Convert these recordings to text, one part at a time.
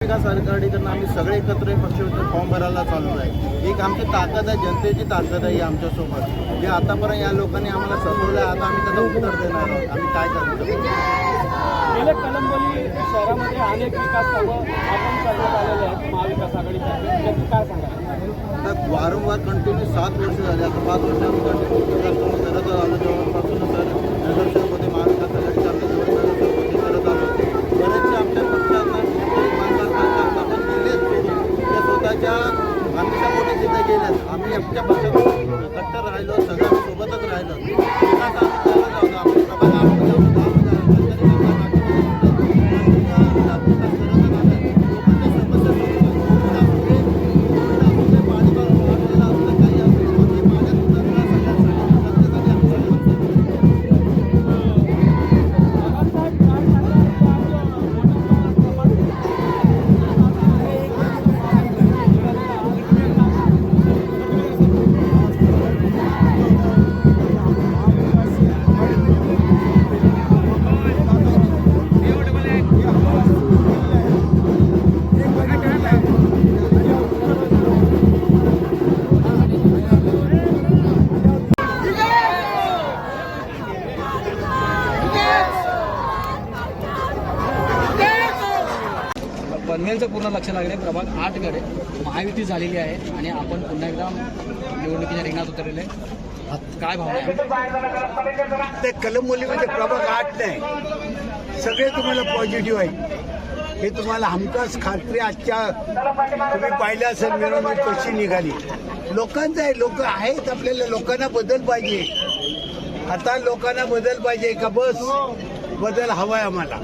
विकास आघाडीकडनं आम्ही सगळे एकत्र पक्ष फॉर्म भरायला चालू आहे। एक आमची ताकद आहे, जनतेची ताकद आहे आमच्यासोबत, जे आतापर्यंत या लोकांनी आम्हाला सपोर्टलं, आता आम्ही त्याचं उत्तर देणार आहोत। आम्ही काय करतो गेल्या कळंबोली शहरामध्ये अनेक विकास कामं आपण करण्यात आलेले आहेत महाविकास आघाडीतर्फे, त्याची काय सांगाल? तर वारंवार कंटिन्यू 7 वर्ष झाले, आता 5 वर्ष आम्ही कंटिन्यू विकास कामं करत आलो। जेव्हापासून सर नगरसेवकमध्ये महाविकास आघाडीचा नगरसेवकमध्ये करत आलो। बरेचसे आमच्या पक्षांना आपण दिले सोडून त्या स्वतःच्या आमच्यापोटे तिथे गेल्यात। आम्ही आमच्या पक्षात कट्टर राहिलो, सगळ्या सोबतच राहिलो। विकास आम्ही करत आहोत। आम्ही पनवेलचं पूर्ण लक्ष लागले। प्रभाग 8 कडे महायुती झालेली आहे आणि आपण पुन्हा एकदा निवडणुकीच्या रिंगणात उतरलेले। काय भावना आहे? ते कळंबोलीमध्ये प्रभाग 8 नाही, सगळे तुम्हाला पॉझिटिव्ह आहे। हे तुम्हाला हमखास खात्री आजच्या तुम्ही पाहिलं असेल मिरवणूक कशी निघाली। लोकांचं आहे, लोक आहेत, आपल्याला लोकांना बदल पाहिजे। आता लोकांना बदल पाहिजे का? बस बदल हवाय आम्हाला।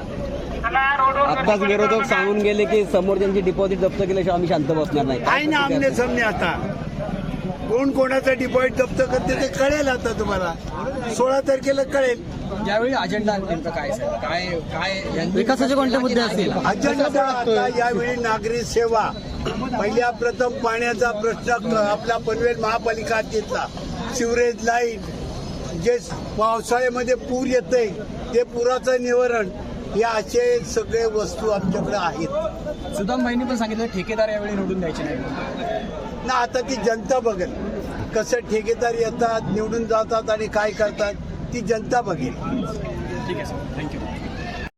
आत्ताच विरोधक सांगून गेले की समोरच्यांची डिपॉझिट जप्त केल्याशिवाय आम्ही शांत बसणार नाही। आहे ना आमने सामने, आता कोण कोणाचा डिपॉझिट जप्त करते ते कळेल आता तुम्हाला, 16 तारखेला कळेल। यावेळी अजेंडा नेमकं काय असेल? काय काय विकासाचे कोणते मुद्दे असतील? अजेंडा आता यावेळी नागरी सेवा, पहिल्या प्रथम पाण्याचा प्रश्न आपला पनवेल महापालिका हद्दीतला, सिवरेज लाईन, जे पावसाळ्यामध्ये पूर येते ते पुराचं निवारण, या असे सगळे वस्तू आमच्याकडे आहेत। सुदामबाईंनी पण सांगितलं ठेकेदार यावेळी निवडून द्यायचे नाही ना, आता ती जनता बघेल कसं ठेकेदार येतात, निवडून जातात आणि काय करतात ती जनता बघेल। ठीक आहे सर, थँक्यू।